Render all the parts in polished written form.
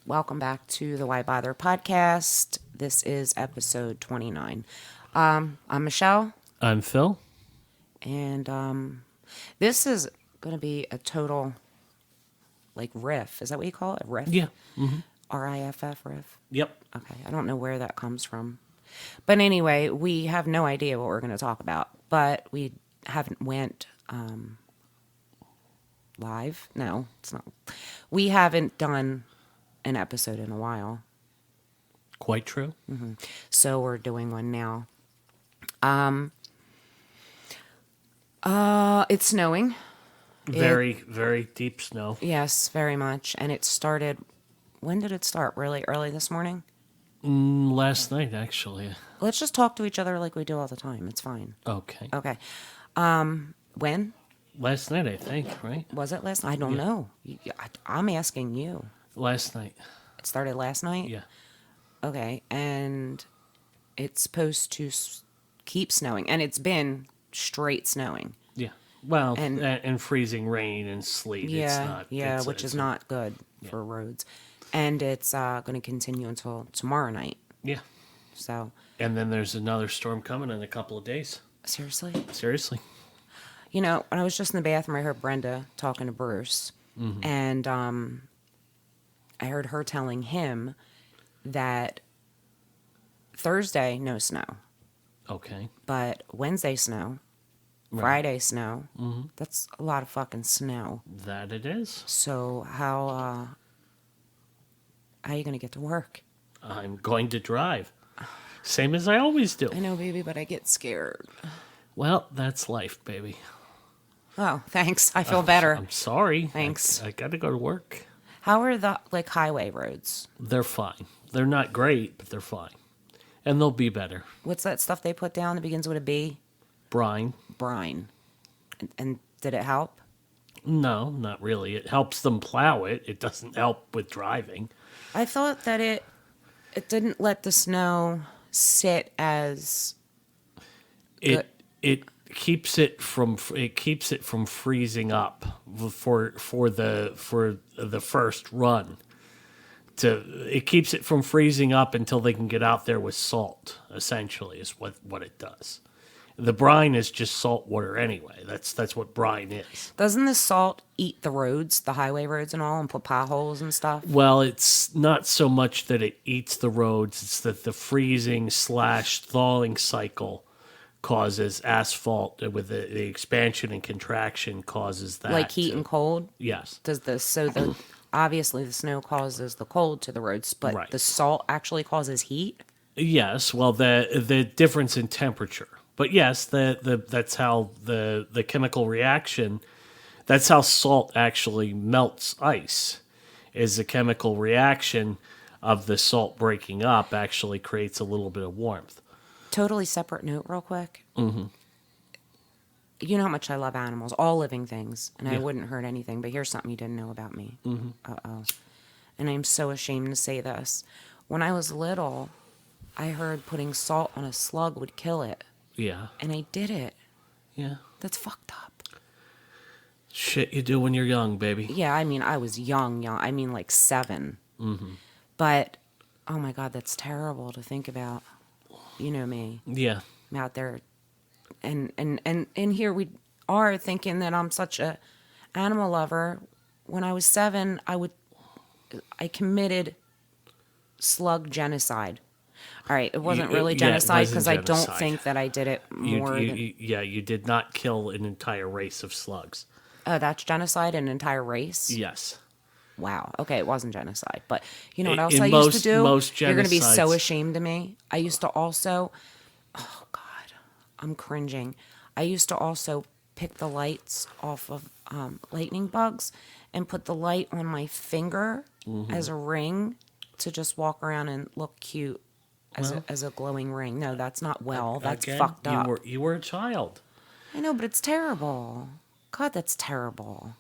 Welcome back to the Why Bother podcast. This is episode 29. I'm Michelle, I'm Phil. and this is going to be a total, riff. Is that what you call it? A riff? Yeah. RIFF, riff? Yep. Okay, I don't know where that comes from. But anyway, we have no idea what we're going to talk about, but we haven't went live. No, it's not. We haven't done an episode in a while. Quite true. So we're doing one now. It's snowing. Very deep snow. Yes, very much. And it started, when did it start? Really early this morning? Last night, actually. Let's just talk to each other like we do all the time. It's fine. Okay. Okay. When? Last night, I think, right? Was it last night? I don't know. I'm asking you. Last night. It started last night? Yeah. Okay. And it's supposed to keep snowing. And it's been straight snowing. Yeah. Well, And- and freezing rain and sleet. It's not. Which is not good for roads. And it's going to continue until tomorrow night. Yeah. So, And then there's another storm coming in a couple of days. seriously? Seriously. You know, when I was just in the bathroom, I heard Brenda talking to Bruce. And I heard her telling him that Thursday, no snow. Okay. But Wednesday, snow. Right. Friday, snow. That's a lot of fucking snow. That it is. So, how are you going to get to work? I'm going to drive. Same as I always do. I know, baby, but I get scared. Well, that's life, baby. Oh, thanks. I feel better. I'm sorry. Thanks. I got to go to work. How are the highway roads? They're fine. They're not great, but they're fine. And they'll be better. What's that stuff they put down that begins with a B? Brine? Brine. And did it help? No, not really. It helps them plow it. It doesn't help with driving. I thought that it didn't let the snow sit as It keeps it from freezing up for the first run. It keeps it from freezing up until they can get out there with salt. Essentially, is what it does. The brine is just salt water anyway. That's what brine is. doesn't the salt eat the roads, the highway roads and all, and put potholes and stuff? Well, it's not so much that it eats the roads, it's that the freezing / thawing cycle causes asphalt with the expansion and contraction causes that. Like heat and cold? Yes. Does the obviously the snow causes the cold to the roads, but Right. the salt actually causes heat? Yes, well the difference in temperature. But yes, that's how the chemical reaction, that's how salt actually melts ice. Is the chemical reaction of the salt breaking up actually creates a little bit of warmth. Totally separate note, real quick. Mm-hmm. You know how much I love animals, all living things, and I Yeah. wouldn't hurt anything, but here's something you didn't know about me. Mm-hmm. Uh-oh. And I'm so ashamed to say this. When I was little, I heard putting salt on a slug would kill it, Yeah. and I did it. Yeah. That's fucked up. Shit you do when you're young, baby. Yeah, I mean, I was young. I mean, like 7. Mm-hmm. But, oh my God, that's terrible to think about. You know me. Yeah. I'm out there, and here we are thinking that I'm such a animal lover. When I was 7, I committed slug genocide. All right, it wasn't really it genocide wasn't because I don't genocide. think that I did it more than... You did not kill an entire race of slugs. Oh, that's genocide, an entire race? Yes. Wow. Okay, it wasn't genocide. But you know what else In I used to most- do? most You're going to be so genocides- ashamed of me. I used to also... Oh, God. I'm cringing. I used to also pick the lights off of lightning bugs and put the light on my finger as a ring to just walk around and look cute as a glowing ring. No, that's not that's Again, fucked up. You were a child. I know, but it's terrible. God, that's terrible.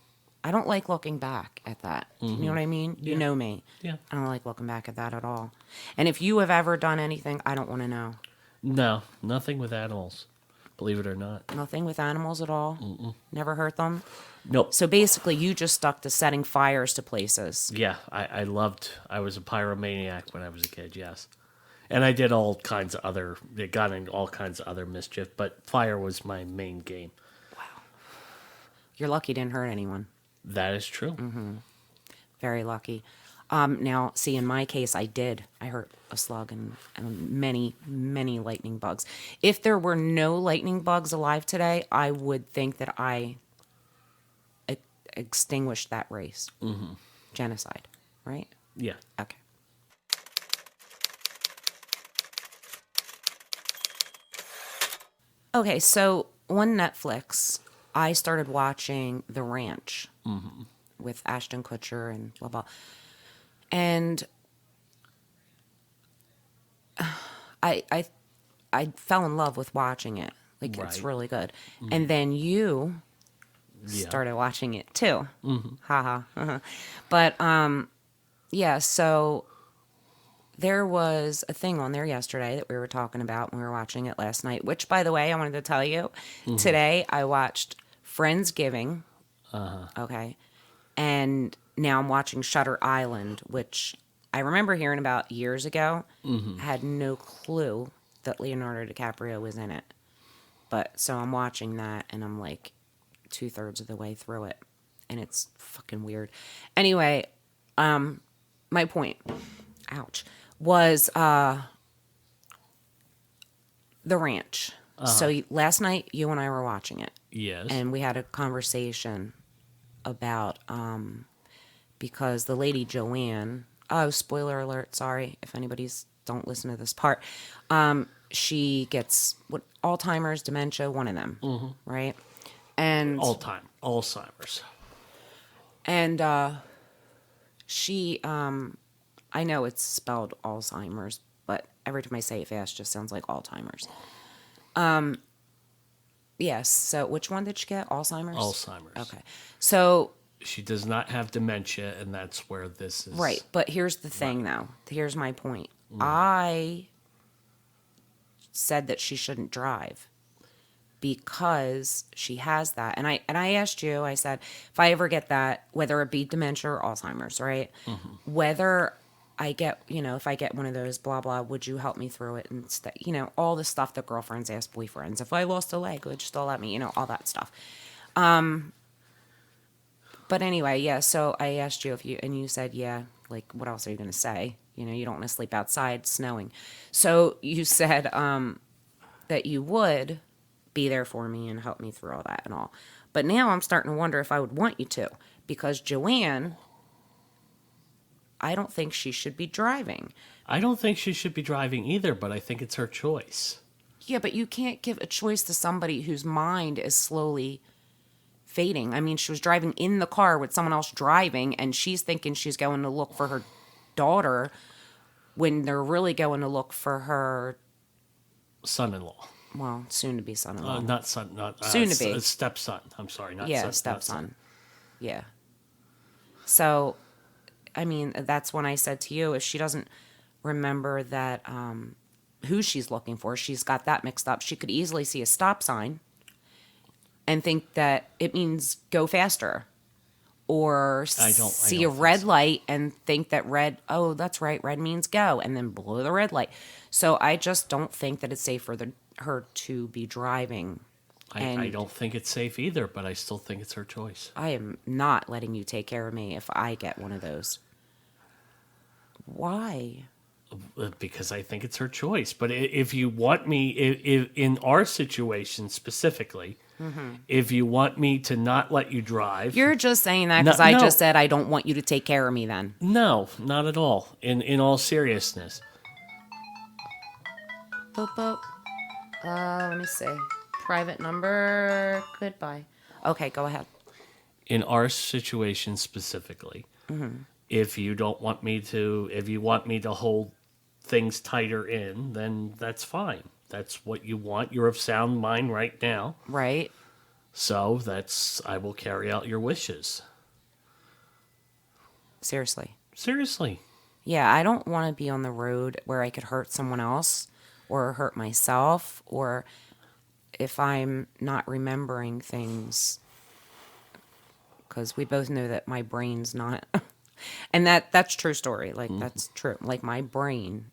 I don't like looking back at that. You know what I mean? You know me. Yeah. I don't like looking back at that at all. And if you have ever done anything, I don't want to know. No, nothing with animals. believe it or not. Nothing with animals at all? Never hurt them? Nope. So basically, you just stuck to setting fires to places. Yeah, I was a pyromaniac when I was a kid, yes. And I did all kinds of other, it got in all kinds of other mischief, but fire was my main game. You're lucky you didn't hurt anyone. That is true. Very lucky. Now, see, in my case, I did. I hurt a slug and many, many lightning bugs. If there were no lightning bugs alive today, I would think that I extinguished that race. Genocide, right? Yeah. Okay. Okay, so on Netflix, I started watching The Ranch with Ashton Kutcher and blah blah. And I fell in love with watching it. Like it's Right. really good. And then you Yeah. started watching it too. Haha. But yeah, so there was a thing on there yesterday that we were talking about when we were watching it last night, which by the way, I wanted to tell you, today I watched Friendsgiving. Okay. And now I'm watching Shutter Island, which I remember hearing about years ago. I had no clue that Leonardo DiCaprio was in it. But so I'm watching that and I'm like 2/3 of the way through it. And it's fucking weird. Anyway, my point, ouch, was The Ranch. So last night you and I were watching it. Yes. And we had a conversation about because the lady Joanne, oh, spoiler alert, sorry if anybody's don't listen to this part, she gets what Alzheimer's, dementia, one of them, right? And Alzheimer's. and she I know it's spelled Alzheimer's, but every time I say it fast, it just sounds like Alzheimer's. Yes. So which one did she get? Alzheimer's. Alzheimer's. Okay. So She does not have dementia, and that's where this is. right, but here's the thing, though. Here's my point. I said that she shouldn't drive because she has that, and I asked you. I said if I ever get that, whether it be dementia or Alzheimer's, right? Whether I get, if I get one of those, blah blah, would you help me through it? And all the stuff that girlfriends ask boyfriends. If I lost a leg, would you still let me? All that stuff. But anyway, yeah, so I asked you and you said, yeah, like, what else are you going to say? You don't want to sleep outside, snowing. So you said that you would be there for me and help me through all that and all. But now I'm starting to wonder if I would want you to, because Joanne, I don't think she should be driving. I don't think she should be driving either, but I think it's her choice. Yeah, but you can't give a choice to somebody whose mind is slowly fading. I mean, she was driving in the car with someone else driving, and she's thinking she's going to look for her daughter when they're really going to look for her, Son-in-law. well, soon-to-be son-in-law. Not son, not Soon to be. stepson. I'm sorry, not Yeah, son, not stepson. son. Yeah. So, I mean, that's when I said to you, if she doesn't remember that who she's looking for, she's got that mixed up. She could easily see a stop sign and think that it means go faster, or see a don't think red so. light and think that red, oh, that's right, red means go, and then blow the red light. So I just don't think that it's safe for her to be driving. I And don't think it's safe either, but I still think it's her choice. I am not letting you take care of me if I get one of those. Why? Because I think it's her choice. But if you want me, if in our situation specifically, if you want me to not let you drive, You're just saying that because No, I no. just said I don't want you to take care of me then. no, not at all. In all seriousness, Boop, boop. Let me see. Private number. Goodbye. Okay, go ahead. in our situation specifically, if you don't want me to, if you want me to hold things tighter in, then that's fine. That's what you want. You're of sound mind right now. Right? So I will carry out your wishes. Seriously. Seriously. Yeah, I don't want to be on the road where I could hurt someone else or hurt myself, or if I'm not remembering things, because we both know that my brain's not, and that's true story. Like that's true. Like my brain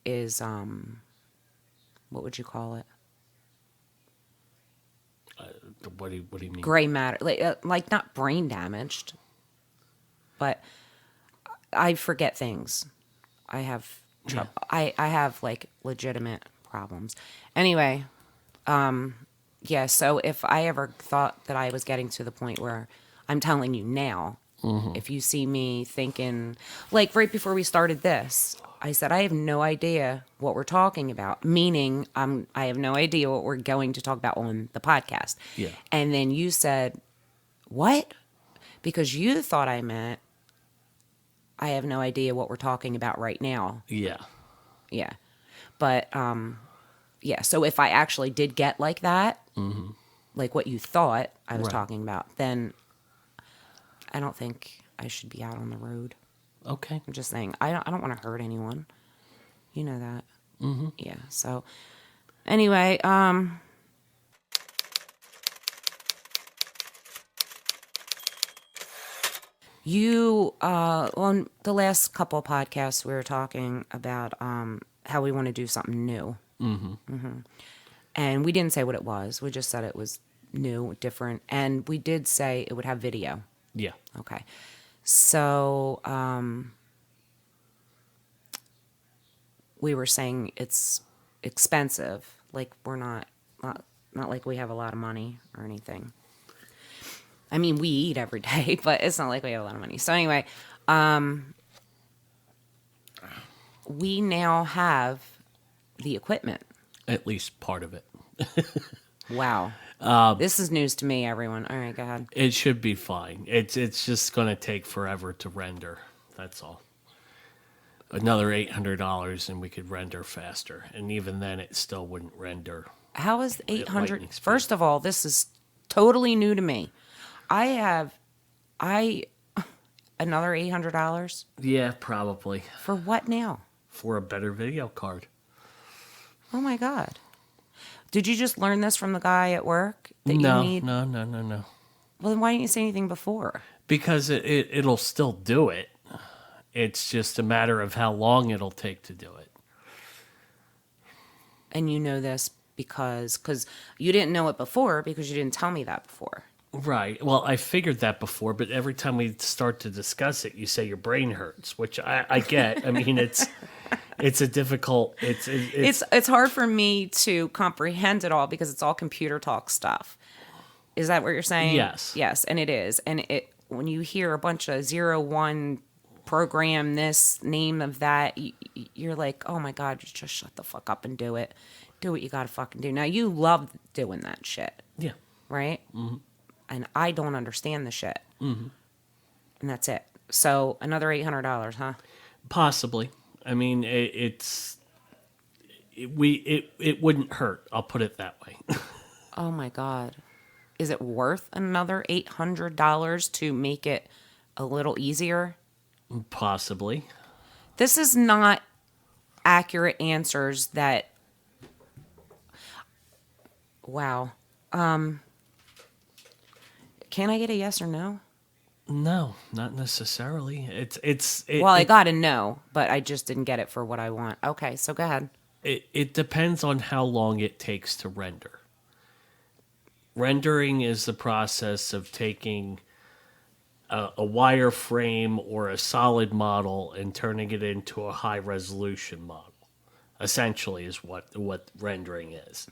is what would you call it? What do you mean? Gray matter, like not brain damaged, but I forget things. I have trouble. I have like legitimate problems. Anyway, yeah. So if I ever thought that I was getting to the point where I'm telling you now, if you see me thinking, like right before we started this, I said I have no idea what we're talking about. Meaning, I have no idea what we're going to talk about on the podcast. Yeah. And then you said, "What?" Because you thought I meant I have no idea what we're talking about right now. Yeah. Yeah. But yeah, so if I actually did get like that, like what you thought I was Right. talking about, then I don't think I should be out on the road. Okay. I'm just saying, I don't want to hurt anyone. You know that. Mm-hmm. Yeah. So anyway, you on the last couple of podcasts we were talking about how we want to do something new. Mm-hmm. And we didn't say what it was. We just said it was new, different, and we did say it would have video. Yeah. Okay. So we were saying it's expensive. Like we're not like we have a lot of money or anything. I mean, we eat every day, but it's not like we have a lot of money. So anyway, we now have the equipment. At least part of it. Wow. This is news to me, everyone. All right, go ahead. It should be fine. It's just going to take forever to render. That's all. Another $800 and we could render faster. And even then, it still wouldn't render. How is lightning 800? speed. First of all, this is totally new to me. I another $800 Yeah, probably. for what now? For a better video card. Oh my God. Did you just learn this from the guy at work that No, you need? no. Well, then why didn't you say anything before? Because it'll still do it. It's just a matter of how long it'll take to do it. And you know this because you didn't know it before because you didn't tell me that before. Right. Well, I figured that before, but every time we start to discuss it, you say your brain hurts, which I get. I mean, it's a difficult. It's hard for me to comprehend it all because it's all computer talk stuff. Is that what you're saying? Yes. Yes, and it is. And when you hear a bunch of 01 program this, name of that, you're like, oh my God, just shut the fuck up and do it. Do what you gotta fucking do. Now, you love doing that shit, Yeah. right? Mm-hmm. And I don't understand the shit. Mm-hmm. And that's it. So another $800, huh? Possibly. I mean, it wouldn't hurt. I'll put it that way. Oh my God. Is it worth another $800 to make it a little easier? Possibly. This is not accurate answers that. Wow. Can I get a yes or no? No, not necessarily. Well, I got a no, but I just didn't get it for what I want. Okay, so go ahead. It depends on how long it takes to render. Rendering is the process of taking a wireframe or a solid model and turning it into a high resolution model. Essentially, is what rendering is.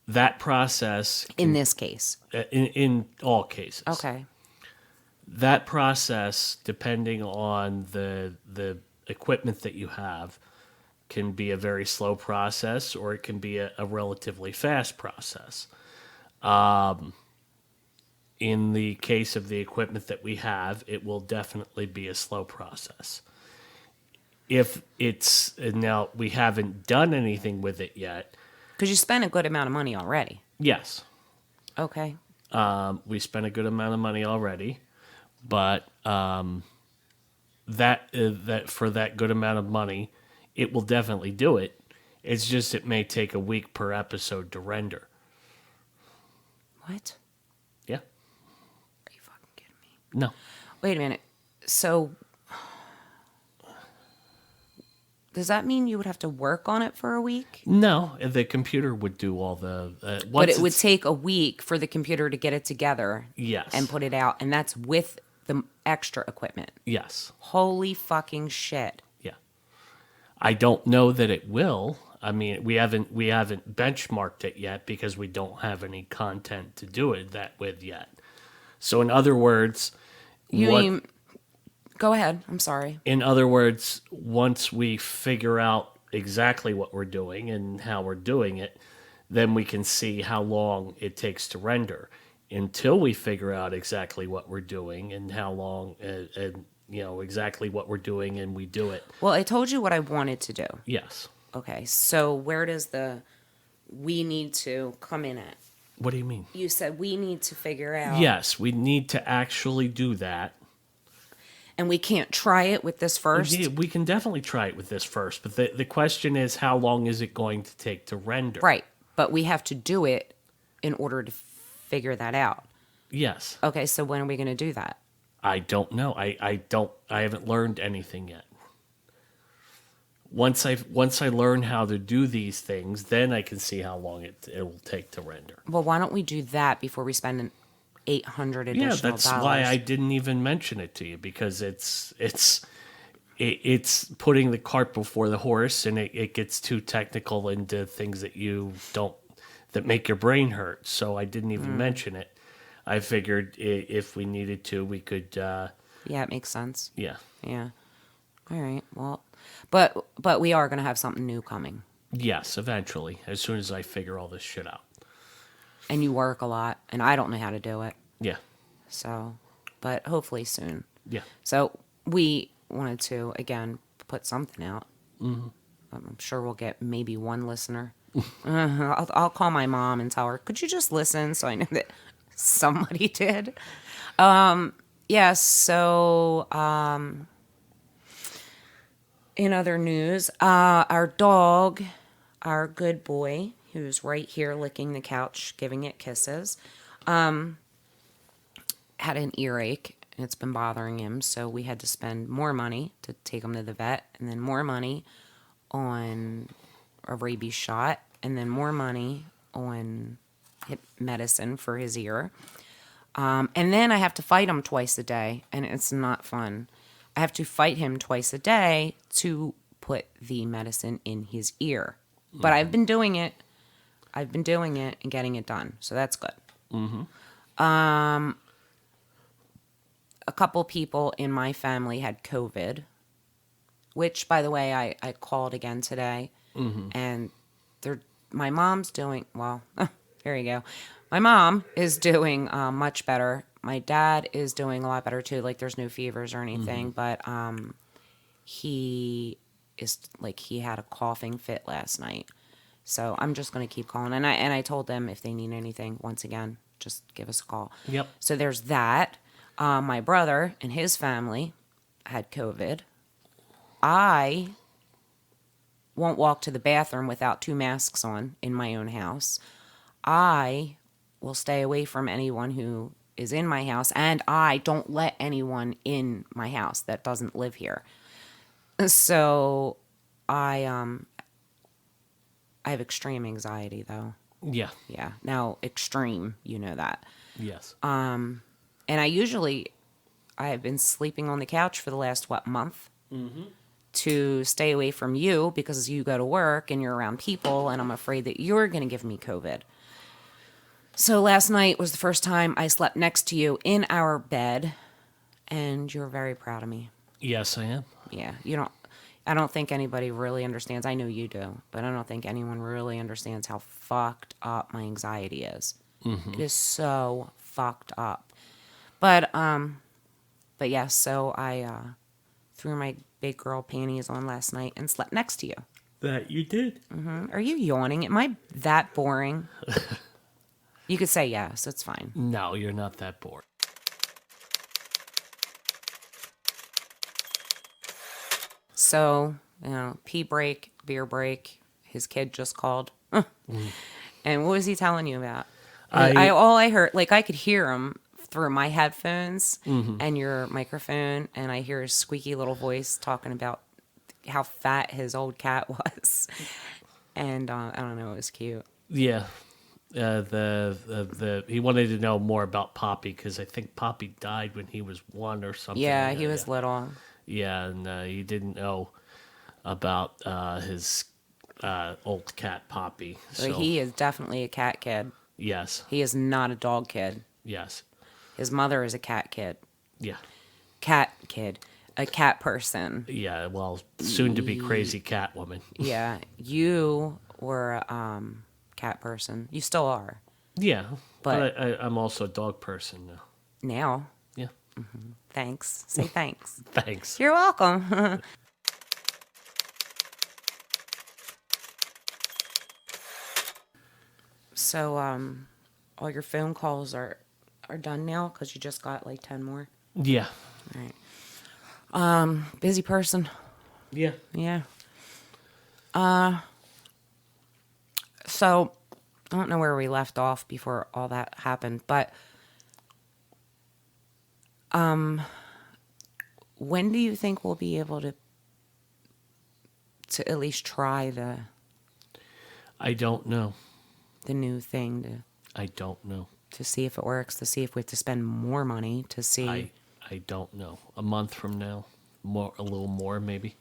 That process, In this case. in all cases, Okay. that process, depending on the equipment that you have, can be a very slow process or it can be a relatively fast process. In the case of the equipment that we have, it will definitely be a slow process. If it's now we haven't done anything with it yet. Because you spent a good amount of money already. Yes, Okay. we spent a good amount of money already, but that for that good amount of money, it will definitely do it. It's just it may take a week per episode to render. What? Yeah. Are you fucking kidding me? No. Wait a minute. So, does that mean you would have to work on it for a week? No, the computer would do all the. But Once it would it's- take a week for the computer to get it together. Yes. And put it out. And that's with the extra equipment. Yes. Holy fucking shit. Yeah. I don't know that it will. I mean, we haven't benchmarked it yet because we don't have any content to do it that with yet. So in other words, You what- mean. Go ahead. I'm sorry. in other words, once we figure out exactly what we're doing and how we're doing it, then we can see how long it takes to render. Until we figure out exactly what we're doing and how long, and exactly what we're doing, and we do it. Well, I told you what I wanted to do. Yes. Okay. So, where does the we need to come in at? What do you mean? You said we need to figure out. Yes, we need to actually do that. And we can't try it with this first. Yeah, we can definitely try it with this first, but the question is, how long is it going to take to render? Right. But we have to do it in order to figure that out. Yes. Okay. So, when are we going to do that? I don't know. I haven't learned anything yet. Once I learn how to do these things, then I can see how long it will take to render. Well, why don't we do that before we spend an 800 additional Yeah, that's dollars? why I didn't even mention it to you, because it's putting the cart before the horse, and it gets too technical into things that make your brain hurt. So I didn't even mention it. I figured if we needed to, we could. Yeah, it makes sense. Yeah. Yeah. All right. Well, but we are going to have something new coming. Yes, eventually, as soon as I figure all this shit out. And you work a lot, and I don't know how to do it. Yeah. So, but hopefully soon. Yeah. So we wanted to again put something out. Mm-hmm. I'm sure we'll get maybe one listener. I'll call my mom and tell her, could you just listen, so I know that somebody did. Yeah. So in other news, our dog, our good boy, who's right here licking the couch, giving it kisses, had an earache, and it's been bothering him. So we had to spend more money to take him to the vet, and then more money on a rabies shot, and then more money on medicine for his ear. And then I have to fight him twice a day, and it's not fun. I have to fight him twice a day to put the medicine in his ear. But I've been doing it. I've been doing it and getting it done. So that's good. A couple people in my family had COVID, which, by the way, I called again today. And my mom's doing, well, there you go. My mom is doing much better. My dad is doing a lot better too. Like, there's no fevers or anything, but he is like, he had a coughing fit last night. So I'm just gonna keep calling, and I told them if they need anything, once again, just give us a call. Yep. So there's that. My brother and his family had COVID. I won't walk to the bathroom without 2 masks on in my own house. I will stay away from anyone who is in my house, and I don't let anyone in my house that doesn't live here. So I have extreme anxiety, though. Yeah. Yeah. Now, extreme, you know that. Yes. And I have been sleeping on the couch for the last, month? To stay away from you, because you go to work and you're around people, and I'm afraid that you're going to give me COVID. So last night was the first time I slept next to you in our bed, and you're very proud of me. Yes, I am. Yeah, I don't think anybody really understands. I know you do, but I don't think anyone really understands how fucked up my anxiety is. It is so fucked up. But yeah, so I threw my big girl panties on last night and slept next to you. That you did. Are you yawning? Am I that boring? You could say yes, it's fine. No, you're not that bored. So, pee break, beer break. His kid just called. And what was he telling you about? I all I heard, like I could hear him through my headphones and your microphone, and I hear his squeaky little voice talking about how fat his old cat was, and I don't know, it was cute. Yeah. The he wanted to know more about Poppy because I think Poppy died when he was 1 or something. Yeah, he was little. Yeah, and he didn't know about his old cat Poppy. So So he is definitely a cat kid. yes, He is not a dog kid. yes, His mother is a cat kid. yeah, Cat kid. A cat person. yeah. Well, soon to be crazy cat woman. Yeah, you were a cat person. You still are. Yeah, But- but I'm also a dog person now. Now. Yeah, Thanks. Say thanks. thanks. You're welcome. So, all your phone calls are done now because you just got like 10 more. Yeah, All right. Busy person. yeah. Yeah. So I don't know where we left off before all that happened, but when do you think we'll be able to at least try I don't know. the new thing I don't know. to see if it works, to see if we have to spend more money to see? I don't know. A month from now, a little more maybe.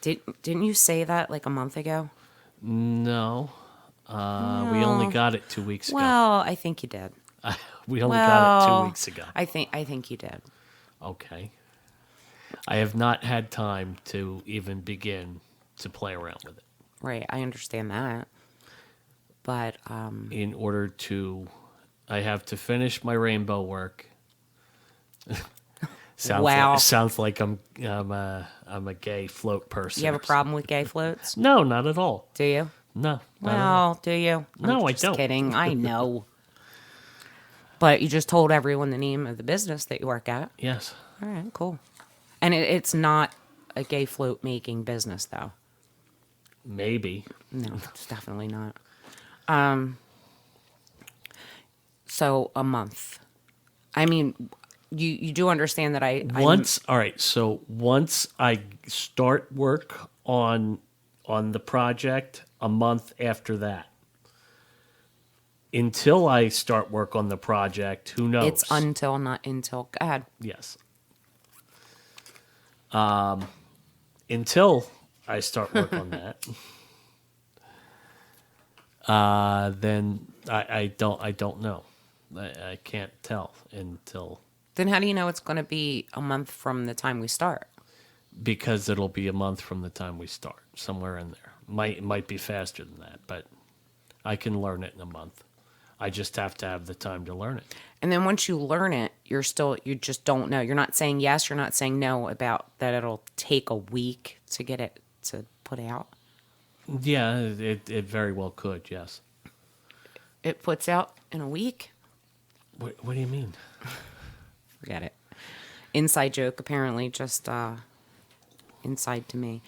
Didn't you say that like a month ago? No, we only got it 2 weeks ago. Well, I think you did. We only got it Well, 2 weeks ago. I think you did. Okay. I have not had time to even begin to play around with it. Right, I understand that. But In order to, I have to finish my rainbow work. Wow. Sounds like I'm a gay float person. you have a problem with gay floats? No, not at all. Do you? No. Not at all. Well, do you? No, I just don't. Kidding. I know. But you just told everyone the name of the business that you work at. Yes. All right, cool. And it's not a gay float making business, though. Maybe. No, it's definitely not. So a month. I mean, you do understand that All right. So once I start work on the project, a month after that. Until I start work on the project, who knows? it's until not until. Go ahead. Yes. Until I start work on that, then I don't know. I can't tell until, Then how do you know it's going to be a month from the time we start? because it'll be a month from the time we start, somewhere in there. Might be faster than that, but I can learn it in a month. I just have to have the time to learn it. And then once you learn it, you just don't know. You're not saying yes, you're not saying no about that it'll take a week to get it to put out. Yeah, it very well could. Yes. It puts out in a week? What do you mean? Forget it. Inside joke, apparently, just inside to me.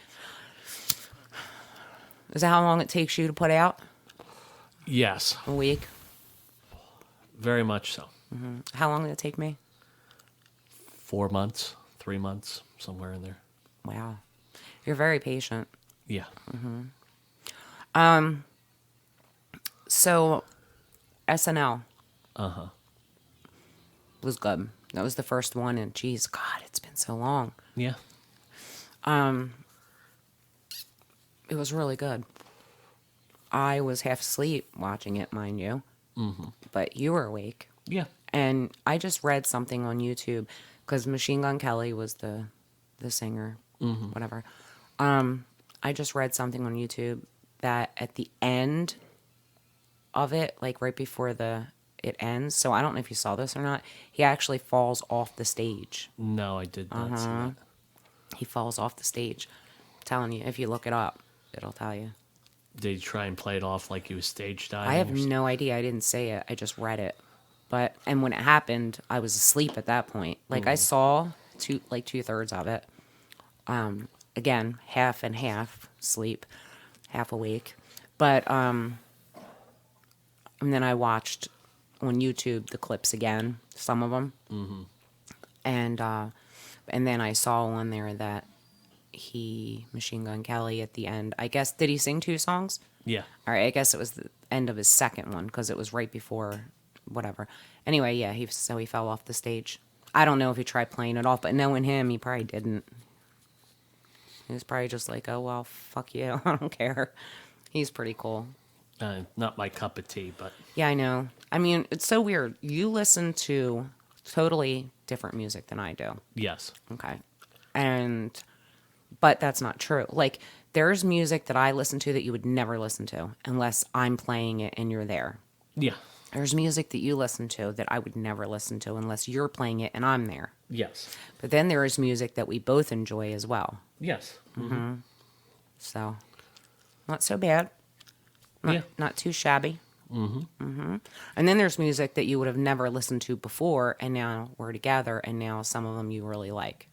Is that how long it takes you to put out? Yes, A week? very much so. How long did it take me? 4 months, 3 months, somewhere in there. Wow. You're very patient. Yeah. So, SNL. Was good. That was the first one, and geez, God, it's been so long. Yeah. It was really good. I was half asleep watching it, mind you. But you were awake. Yeah. And I just read something on YouTube because Machine Gun Kelly was the singer, whatever. I just read something on YouTube that at the end of it, like right before it ends, so I don't know if you saw this or not, he actually falls off the stage. No, I did not see that. He falls off the stage. I'm telling you, if you look it up, it'll tell you. Did he try and play it off like he was stage diving? I have or something? no idea. I didn't say it. I just read it. And when it happened, I was asleep at that point. Like I saw two-thirds of it. Again, half and half sleep, half awake. But and then I watched on YouTube the clips again, some of them. Mm-hmm. And then I saw on there that Machine Gun Kelly at the end, I guess, did he sing 2 songs? Yeah. All right, I guess it was the end of his second one because it was right before whatever. Anyway, yeah, he fell off the stage. I don't know if he tried playing it off, but knowing him, he probably didn't. He was probably just like, oh, well, fuck you. I don't care. He's pretty cool. Not my cup of tea, but Yeah, I know. I mean, it's so weird. You listen to totally different music than I do. yes. Okay. But that's not true. Like, there's music that I listen to that you would never listen to unless I'm playing it and you're there. Yeah. There's music that you listen to that I would never listen to unless you're playing it and I'm there. Yes. But then there is music that we both enjoy as well. Yes. So, not so bad. Yeah. Not too shabby. Mm-hmm. And then there's music that you would have never listened to before, and now we're together, and now some of them you really like.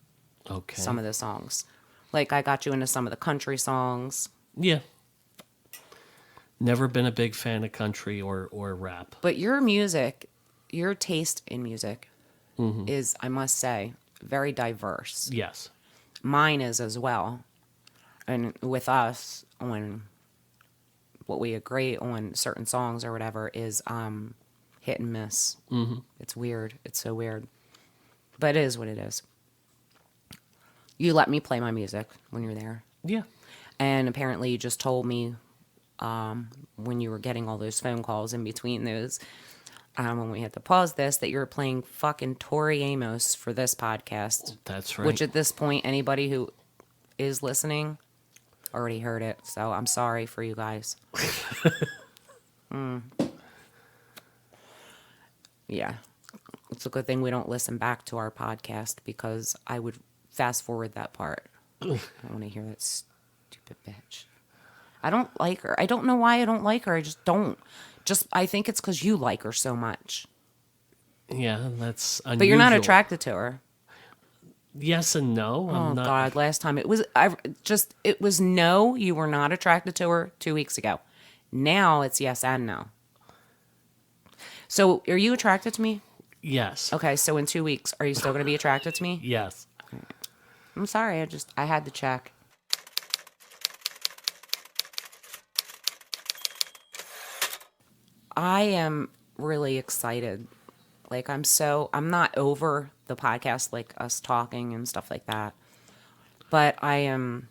Okay. Some of the songs. Like, I got you into some of the country songs. Yeah. Never been a big fan of country or rap. But your music, your taste in music is, I must say, very diverse. Yes. Mine is as well. And with us, on what we agree on certain songs or whatever is hit and miss. Mm-hmm. It's weird. It's so weird. But it is what it is. You let me play my music when you're there. Yeah. And apparently you just told me when you were getting all those phone calls in between those, when we had to pause this, that you were playing fucking Tori Amos for this podcast. That's right. Which at this point, anybody who is listening already heard it. So I'm sorry for you guys. Yeah. It's a good thing we don't listen back to our podcast because I would fast forward that part. I don't want to hear that stupid bitch. I don't like her. I don't know why I don't like her. I just don't. I think it's because you like her so much. Yeah, that's unusual. But you're not attracted to her. Yes and no. Oh I'm not. God! Last time it was no. You were not attracted to her 2 weeks ago. Now it's yes and no. So are you attracted to me? Yes. Okay. So in 2 weeks, are you still going to be attracted to me? Yes. I'm sorry. I had to check. I am really excited. Like, I'm not over the podcast, like us talking and stuff like that. But I am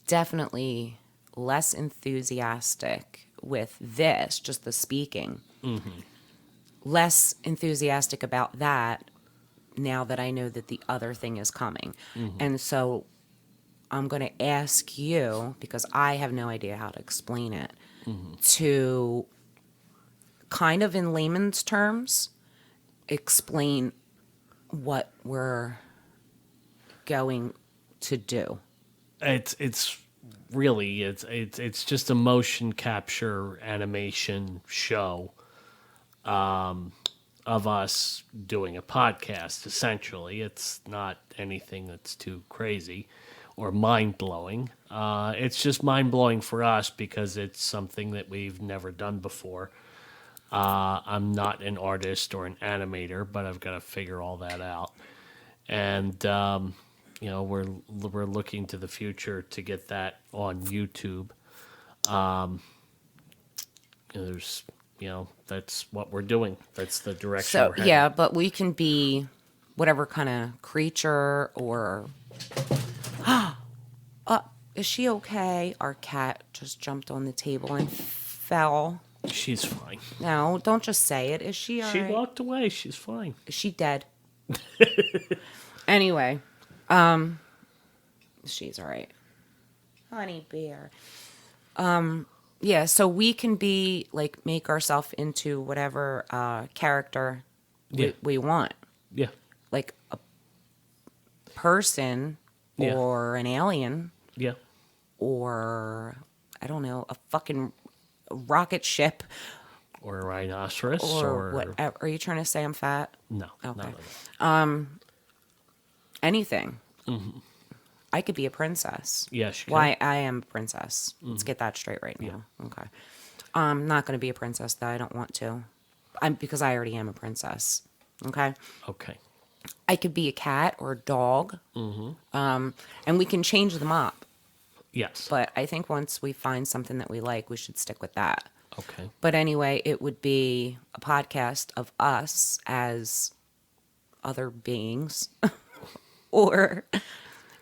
definitely less enthusiastic with this, just the speaking. Mm-hmm. Less enthusiastic about that now that I know that the other thing is coming. Mm-hmm. And so I'm going to ask you, because I have no idea how to explain it, to kind of in layman's terms explain what we're going to do. It's really it's just a motion capture animation show of us doing a podcast. Essentially, it's not anything that's too crazy or mind-blowing. It's just mind-blowing for us because it's something that we've never done before. I'm not an artist or an animator, but I've got to figure all that out. And we're looking to the future to get that on YouTube. That's what we're doing. That's the direction So, we're heading. yeah, but we can be whatever kind of creature or... is she okay? Our cat just jumped on the table and fell. She's fine. No, don't just say it. Is she all She right? walked away. She's fine. Is she dead? Anyway, she's all right. Honey bear. Yeah, so we can be, like, make ourselves into whatever character we want. Yeah. Like a person Yeah. or an alien Yeah. or, I don't know, a fucking rocket ship Or a rhinoceros or whatever. Are you trying to say I'm fat? No. Okay. No. Anything. Mm-hmm. I could be a princess. Yes, you can. Why I am a princess. Let's get that straight right now. Okay. I'm not going to be a princess, though. I don't want to. because I already am a princess. Okay. Okay. I could be a cat or a dog. And we can change them up. Yes. But I think once we find something that we like, we should stick with that. Okay. But anyway, it would be a podcast of us as other beings. Or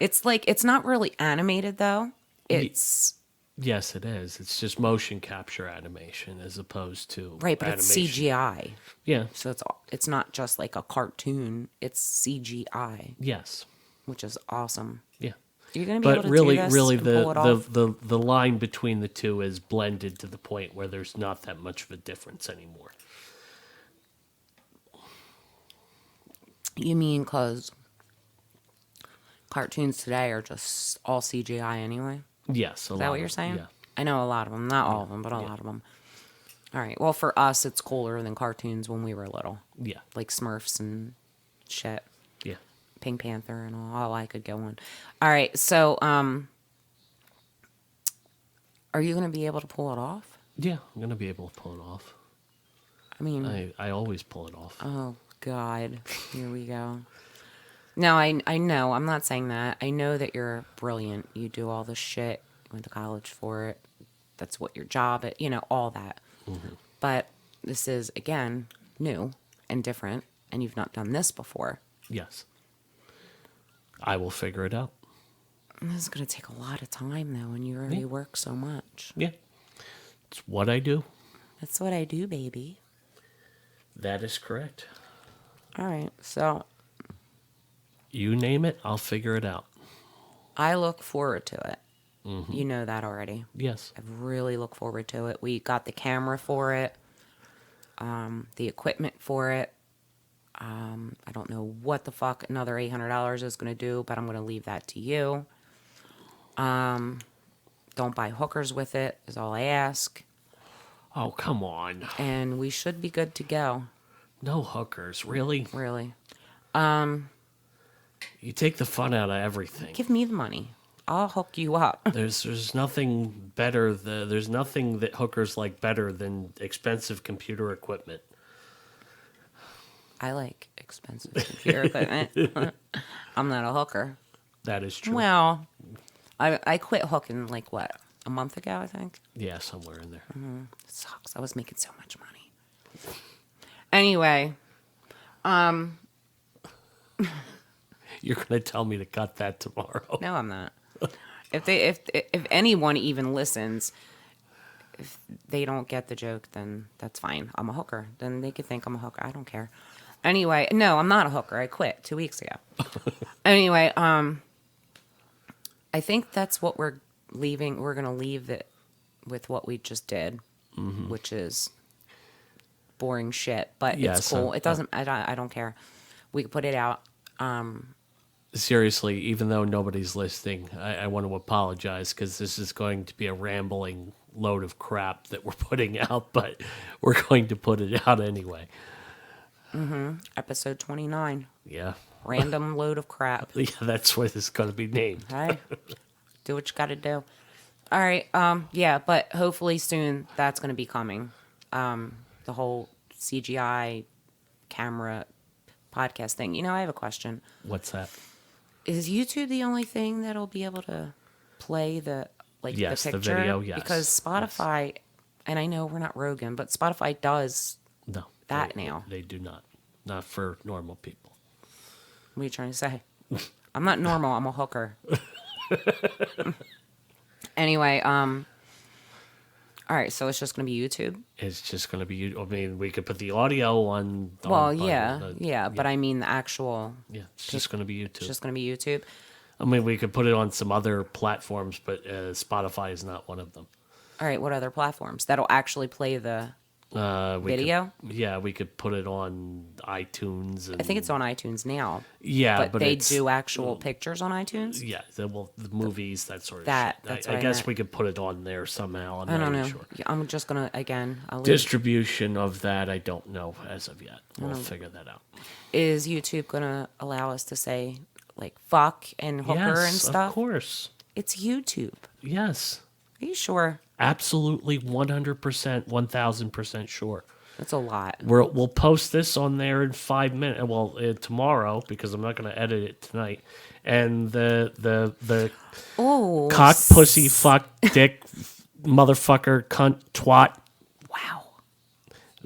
it's like, it's not really animated though. It's Yes, it is. It's just motion capture animation as opposed to right, but it's animation. CGI. Yeah. So it's not just like a cartoon. It's CGI, Yes. which is awesome. Yeah. You're gonna be able But to really, do this really, and pull it off? the line between the two is blended to the point where there's not that much of a difference anymore. You mean because cartoons today are just all CGI anyway? Yes. Is that what you're saying? Yeah. I know a lot of them, not all of them, but a lot of them. All right. Well, for us, it's cooler than cartoons when we were little, Yeah. like Smurfs and shit, Yeah. Pink Panther and all I could go on. All right. So, are you gonna be able to pull it off? Yeah. I'm gonna be able to pull it off. I mean, I always pull it off. oh God, here we go. No, I know. I'm not saying that. I know that you're brilliant. You do all this shit. You went to college for it. That's what your job is. You know, all that. But this is, again, new and different, and you've not done this before. Yes. I will figure it out. And this is going to take a lot of time, though, and you already work so much. Yeah. It's what I do. That's what I do, baby. That is correct. All right. So You name it, I'll figure it out. I look forward to it. You know that already. Yes. I really look forward to it. We got the camera for it, the equipment for it. I don't know what the fuck another $800 is going to do, but I'm going to leave that to you. Don't buy hookers with it, is all I ask. Oh, come on. And we should be good to go, No hookers, really? really. You take the fun out of everything. Give me the money. I'll hook you up. There's nothing better. There's nothing that hookers like better than expensive computer equipment. I like expensive computer equipment. I'm not a hooker. That is true. Well, I quit hooking like what, a month ago, I think. Yeah, somewhere in there. It sucks. I was making so much money. Anyway, You're gonna tell me to cut that tomorrow. no, I'm not. If anyone even listens, if they don't get the joke, then that's fine. I'm a hooker. Then they could think I'm a hooker. I don't care. Anyway, no, I'm not a hooker. I quit 2 weeks ago. Anyway, I think that's what we're leaving. We're gonna leave it with what we just did, which is boring shit. But Yes, it's cool. It doesn't. I don't care. We could put it out. Seriously, even though nobody's listening, I want to apologize because this is going to be a rambling load of crap that we're putting out, but we're going to put it out anyway. Episode 29. Yeah. Random load of crap. Yeah, that's what it's going to be named. Hey, do what you got to do. All right. Yeah, but hopefully soon that's going to be coming. The whole CGI camera podcast thing. You know, I have a question. What's that? Is YouTube the only thing that'll be able to play Yes, the the picture? video, yes. Because Spotify, and I know we're not Rogan, but Spotify does. No. That they, now. They do not. Not for normal people. What are you trying to say? I'm not normal. I'm a hooker. Anyway, all right, so it's just going to be YouTube? It's just going to be, I mean, we could put the audio on. Well, but yeah, but I mean the actual, Yeah, it's just going to be YouTube. it's just going to be YouTube. I mean, we could put it on some other platforms, but Spotify is not one of them. All right, what other platforms? That'll actually play the video? We could put it on iTunes. And, I think it's on iTunes now. Yeah, But they it's, do actual pictures on iTunes? Yeah, the movies, that sort of That- shit. that's I what I guess meant. we could put it on there somehow. I'm I not don't even know. sure. Yeah, I'm just going to, again, I'll leave. Distribution of that, I don't know as of yet. We'll figure that out. Is YouTube going to allow us to say, like, fuck and hooker Yes, and stuff? of course. It's YouTube. Yes. Are you sure? Absolutely 100%, 1000% sure. It's a lot. We'll post this on there in 5 minutes. Well, tomorrow, because I'm not going to edit it tonight. And the Oh, cock, pussy, fuck, dick, motherfucker, cunt, twat. wow.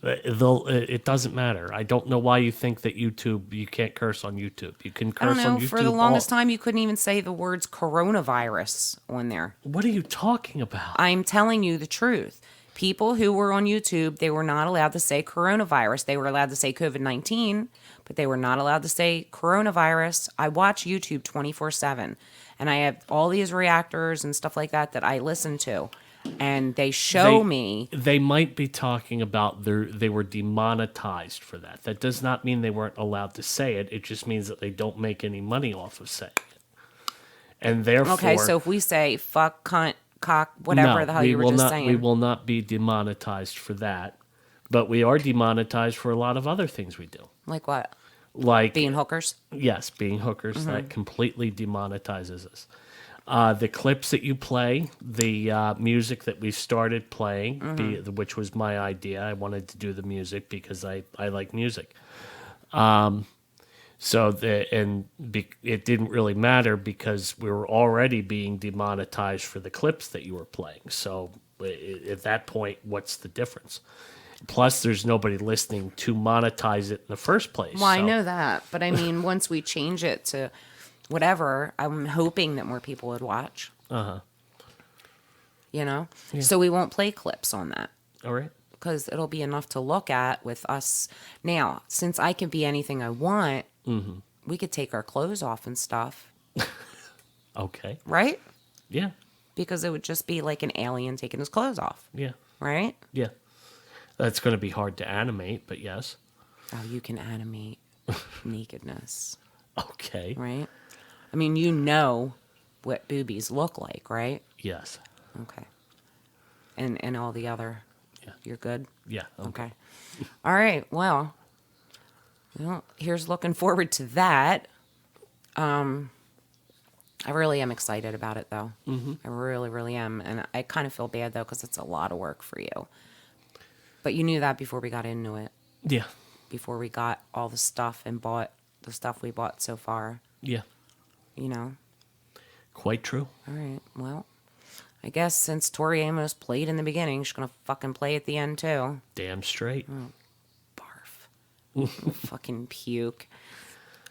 It doesn't matter. I don't know why you think that YouTube, you can't curse on YouTube. You can I don't curse know. on YouTube. For the longest time, you couldn't even say the words coronavirus on there. What are you talking about? I'm telling you the truth. People who were on YouTube, they were not allowed to say coronavirus. They were allowed to say COVID-19, but they were not allowed to say coronavirus. I watch YouTube 24/7, and I have all these reactors and stuff like that I listen to, and they show me. They might be talking about they were demonetized for that. That does not mean they weren't allowed to say it. It just means that they don't make any money off of saying it. And therefore, Okay, so if we say fuck, cunt, cock, whatever the hell you were just saying. we will not be demonetized for that. But we are demonetized for a lot of other things we do. Like what? Like Being hookers? yes, being hookers, that completely demonetizes us. The clips that you play, the music that we started playing, which was my idea. I wanted to do the music because I like music. It didn't really matter because we were already being demonetized for the clips that you were playing. So at that point, what's the difference? Plus, there's nobody listening to monetize it in the first place. Well, I know that, but I mean, once we change it to whatever, I'm hoping that more people would watch. You know? Yeah. So we won't play clips on that All right. because it'll be enough to look at with us. Now, since I can be anything I want, we could take our clothes off and stuff, Okay. right? Yeah. Because it would just be like an alien taking his clothes off, Yeah. right? Yeah. That's going to be hard to animate, but yes. Oh, you can animate nakedness, Okay. right? I mean, you know what boobies look like, right? Yes. Okay. And all the other. Yeah. You're good? Yeah. Okay. All right. Well, here's looking forward to that. I really am excited about it, though. I really, really am. And I kind of feel bad, though, because it's a lot of work for you. But you knew that before we got into it, Yeah. before we got all the stuff and bought the stuff we bought so far, Yeah. you know? Quite true. All right. Well, I guess since Tori Amos played in the beginning, she's going to fucking play at the end, too. Damn straight. Barf. Fucking puke.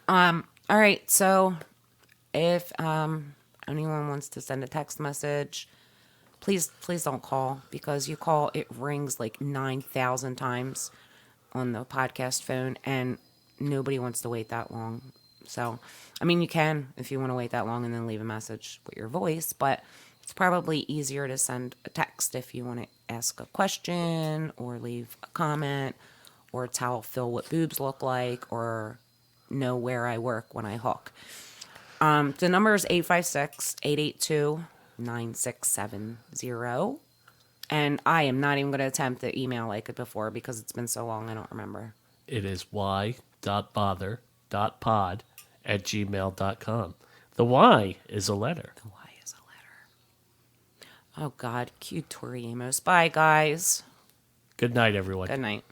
All right, so if anyone wants to send a text message, please don't call, because you call, it rings like 9,000 times on the podcast phone, and nobody wants to wait that long. So, I mean, you can if you want to wait that long and then leave a message with your voice, but it's probably easier to send a text if you want to ask a question or leave a comment or tell Phil what boobs look like or know where I work when I hook. The number is 856-882-9670. And I am not even going to attempt to email like it before because it's been so long I don't remember. It is y.bother.pod@gmail.com. The Y is a letter. The Y is a letter. Oh, God. Cue Tori Amos. Bye, guys. Good night, everyone. Good night.